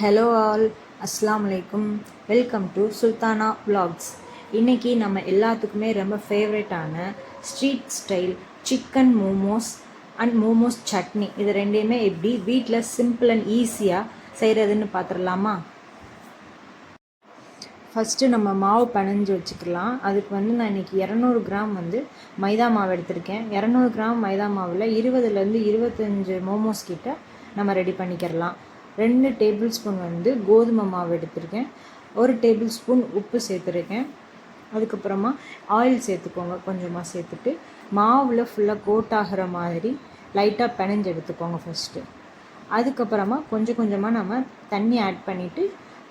Hello all, அஸ்ஸலாமு அலைக்கும். Welcome to Sultana vlogs. இன்றைக்கி நம்ம எல்லாத்துக்குமே ரொம்ப ஃபேவரட்டான street style chicken momos and momos chutney இது ரெண்டையுமே எப்படி வீட்டில் சிம்பிள் அண்ட் ஈஸியாக செய்கிறதுன்னு பார்த்துடலாமா? ஃபஸ்ட்டு நம்ம மாவு பிணைஞ்சு வச்சுக்கலாம். அதுக்கு நான் இன்றைக்கி 200 கிராம் மைதா மாவு எடுத்திருக்கேன். 200 கிராம் மைதா மாவில் 20லேருந்து 25 மோமோஸ் கிட்ட நம்ம ரெடி பண்ணிக்கிறலாம். 2 டேபிள் ஸ்பூன் கோதுமை மாவு எடுத்திருக்கேன். 1 டேபிள் ஸ்பூன் உப்பு சேர்த்துருக்கேன். அதுக்கப்புறமா ஆயில் சேர்த்துக்கோங்க. கொஞ்சமாக சேர்த்துட்டு மாவில் ஃபுல்லாக கோட் ஆகிற மாதிரி லைட்டாக பிணைஞ்சு எடுத்துக்கோங்க ஃபஸ்ட்டு. அதுக்கப்புறமா கொஞ்சம் கொஞ்சமாக நம்ம தண்ணி ஆட் பண்ணிவிட்டு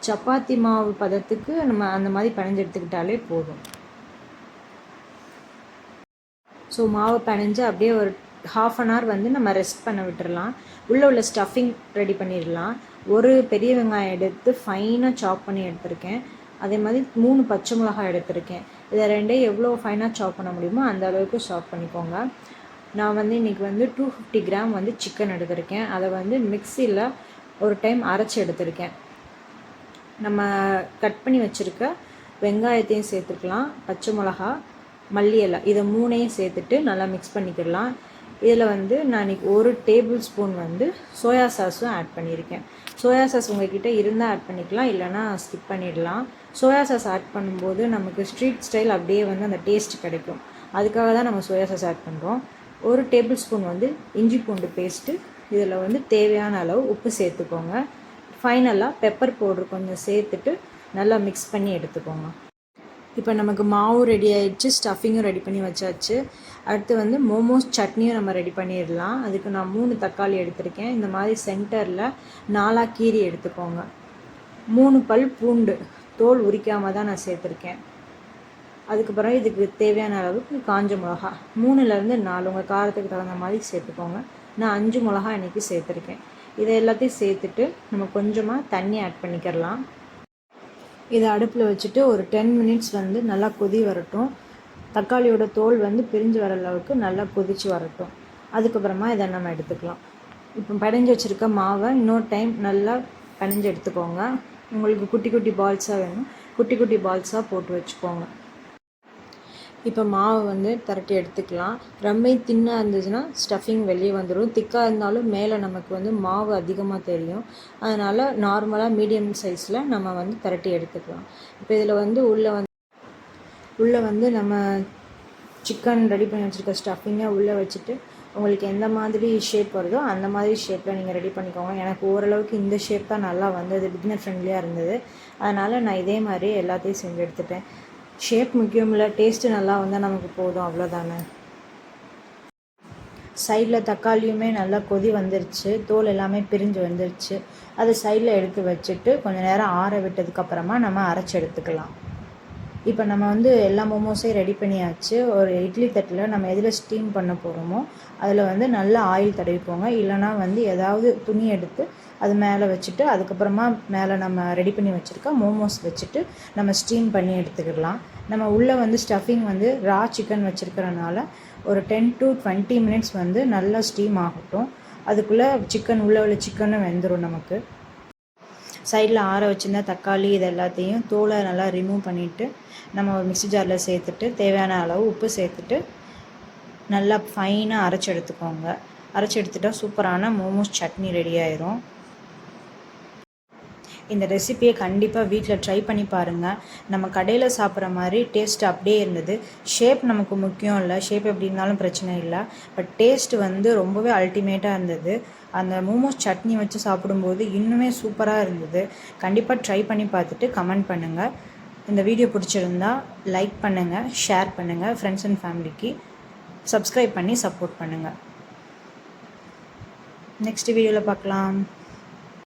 சப்பாத்தி மாவு பதத்துக்கு நம்ம அந்த மாதிரி பிணைஞ்சு எடுத்துக்கிட்டாலே போதும். ஸோ மாவு பிணைஞ்சு அப்படியே ஒரு ½ அன் ஹவர் நம்ம ரெஸ்ட் பண்ண விட்டுடலாம். உள்ளே உள்ள ஸ்டஃபிங் ரெடி பண்ணிடலாம். ஒரு பெரிய வெங்காயம் எடுத்து ஃபைனாக சாப் பண்ணி எடுத்திருக்கேன். அதே மாதிரி 3 பச்சை மிளகாய் எடுத்திருக்கேன். இதை ரெண்டையும் எவ்வளோ ஃபைனாக சாப் பண்ண முடியுமோ அந்த அளவுக்கு சாப் பண்ணிக்கோங்க. நான் இன்றைக்கி 250 கிராம் சிக்கன் எடுத்திருக்கேன். அதை மிக்சியில் ஒரு டைம் அரைச்சி எடுத்திருக்கேன். நம்ம கட் பண்ணி வச்சுருக்க வெங்காயத்தையும் சேர்த்துக்கலாம், பச்சை மிளகா, மல்லி இலை, இதை 3ஐயும் சேர்த்துட்டு நல்லா மிக்ஸ் பண்ணிக்கிடலாம். இதில் நான் இன்றைக்கி 1 டேபிள் ஸ்பூன் சோயா சாஸும் ஆட் பண்ணியிருக்கேன். சோயா சாஸ் உங்கள்கிட்ட இருந்தால் ஆட் பண்ணிக்கலாம், இல்லைனா ஸ்கிப் பண்ணிடலாம். சோயா சாஸ் ஆட் பண்ணும்போது நமக்கு ஸ்ட்ரீட் ஸ்டைல் அப்படியே அந்த டேஸ்ட் கிடைக்கும். அதுக்காக தான் நம்ம சோயா சாஸ் ஆட் பண்ணுறோம். 1 டேபிள் ஸ்பூன் இஞ்சி பூண்டு பேஸ்ட்டு, இதில் தேவையான அளவு உப்பு சேர்த்துக்கோங்க. ஃபைனலாக பெப்பர் பவுட்ரு கொஞ்சம் சேர்த்துட்டு நல்லா மிக்ஸ் பண்ணி எடுத்துக்கோங்க. இப்போ நமக்கு மாவு ரெடி ஆகிடுச்சு, ஸ்டஃபிங்கும் ரெடி பண்ணி வச்சாச்சு. அடுத்து மோமோஸ் சட்னியும் நம்ம ரெடி பண்ணிடலாம். அதுக்கு நான் 3 தக்காளி எடுத்திருக்கேன். இந்த மாதிரி சென்டரில் 4 கீரி எடுத்துக்கோங்க. 3 பல் பூண்டு தோல் உரிக்காமல் தான் நான் சேர்த்துருக்கேன். அதுக்கப்புறம் இதுக்கு தேவையான அளவுக்கு காஞ்ச மிளகா 3லேருந்து 4 உங்கள் காரத்துக்கு தகுந்த மாதிரி சேர்த்துக்கோங்க. நான் 5 மிளகா இன்றைக்கி சேர்த்துருக்கேன். இதை எல்லாத்தையும் சேர்த்துட்டு நம்ம கொஞ்சமாக தண்ணி ஆட் பண்ணிக்கிறலாம். இதை அடுப்பில் வச்சுட்டு ஒரு 10 மினிட்ஸ் நல்லா கொதி வரட்டும். தக்காளியோட தோல் பிரிஞ்சு வர அளவுக்கு நல்லா கொதித்து வரட்டும். அதுக்கப்புறமா இதை நம்ம எடுத்துக்கலாம். இப்போ பிணைஞ்சு வச்சுருக்க மாவை இன்னொரு டைம் நல்லா பிணைஞ்சு எடுத்துக்கோங்க. உங்களுக்கு குட்டி குட்டி பால்ஸாக வேணும், குட்டி குட்டி பால்ஸாக போட்டு வச்சுக்கோங்க. இப்போ மாவு திரட்டி எடுத்துக்கலாம். ரொம்ப தின்னாக இருந்துச்சுன்னா ஸ்டஃபிங் வெளியே வந்துடும். திக்காக இருந்தாலும் மேலே நமக்கு மாவு அதிகமாக தெரியும். அதனால் நார்மலாக மீடியம் சைஸில் நம்ம திரட்டி எடுத்துக்கலாம். இப்போ இதில் உள்ளே நம்ம சிக்கன் ரெடி பண்ணி வச்சுருக்க ஸ்டஃபிங்கை உள்ளே வச்சுட்டு உங்களுக்கு எந்த மாதிரி ஷேப் வருதோ அந்த மாதிரி ஷேப்பில் நீங்கள் ரெடி பண்ணிக்கோங்க. எனக்கு ஓரளவுக்கு இந்த ஷேப் தான் நல்லா வந்தது, பிகினர் ஃப்ரெண்ட்லியாக இருந்தது. அதனால் நான் இதே மாதிரி எல்லாத்தையும் செஞ்சு எடுத்துட்டேன். ஷேப் முக்கியம் இல்லை, டேஸ்ட்டு நல்லா வந்தால் நமக்கு போதும், அவ்வளோதானே. சைடில் தக்காளியுமே நல்லா கொதி வந்துருச்சு, தோல் எல்லாமே பிரிஞ்சு வந்துருச்சு. அதை சைடில் எடுத்து வச்சுட்டு கொஞ்சம் நேரம் ஆற விட்டதுக்கப்புறமா நம்ம அரைச்சி எடுத்துக்கலாம். இப்போ நம்ம எல்லா மோமோஸையும் ரெடி பண்ணியாச்சு. ஒரு இட்லி தட்டில் நம்ம எதில் ஸ்டீம் பண்ண போகிறோமோ அதில் நல்லா ஆயில் தடவிக்கோங்க. இல்லைனா ஏதாவது துணி எடுத்து அது மேலே வச்சுட்டு அதுக்கப்புறமா மேலே நம்ம ரெடி பண்ணி வச்சுருக்க மோமோஸ் வச்சுட்டு நம்ம ஸ்டீம் பண்ணி எடுத்துக்கிடலாம். நம்ம உள்ளே ஸ்டஃபிங் ரா சிக்கன் வச்சுருக்கிறனால ஒரு 10 to 20 மினிட்ஸ் நல்லா ஸ்டீம் ஆகட்டும். அதுக்குள்ளே உள்ளே உள்ள சிக்கனும் வெந்துடும் நமக்கு. சைடில் ஆற வச்சுருந்தா தக்காளி இது எல்லாத்தையும் தோலை நல்லா ரிமூவ் பண்ணிவிட்டு நம்ம ஒரு மிக்ஸி ஜாரில் சேர்த்துட்டு தேவையான அளவு உப்பு சேர்த்துட்டு நல்லா ஃபைனாக அரைச்சி எடுத்துக்கோங்க. அரைச்சி எடுத்துட்டால் சூப்பரான மோமோஸ் சட்னி ரெடி ஆயிரும். இந்த ரெசிப்பியை கண்டிப்பாக வீட்டில் ட்ரை பண்ணி பாருங்கள். நம்ம கடையில் சாப்பிட்ற மாதிரி டேஸ்ட் அப்படியே இருந்தது. ஷேப் நமக்கு முக்கியம் இல்லை, ஷேப் எப்படி இருந்தாலும் பிரச்சனை இல்லை. பட் டேஸ்ட் ரொம்பவே அல்டிமேட்டாக இருந்தது. அந்த மோமோஸ் சட்னி வச்சு சாப்பிடும்போது இன்னுமே சூப்பராக இருந்தது. கண்டிப்பாக ட்ரை பண்ணி பார்த்துட்டு கமெண்ட் பண்ணுங்கள். இந்த வீடியோ பிடிச்சிருந்தா லைக் பண்ணுங்கள், ஷேர் பண்ணுங்கள், ஃப்ரெண்ட்ஸ் அண்ட் ஃபேமிலிக்கு சப்ஸ்கிரைப் பண்ணி சப்போர்ட் பண்ணுங்கள். நெக்ஸ்ட் வீடியோவில் பார்க்கலாம்.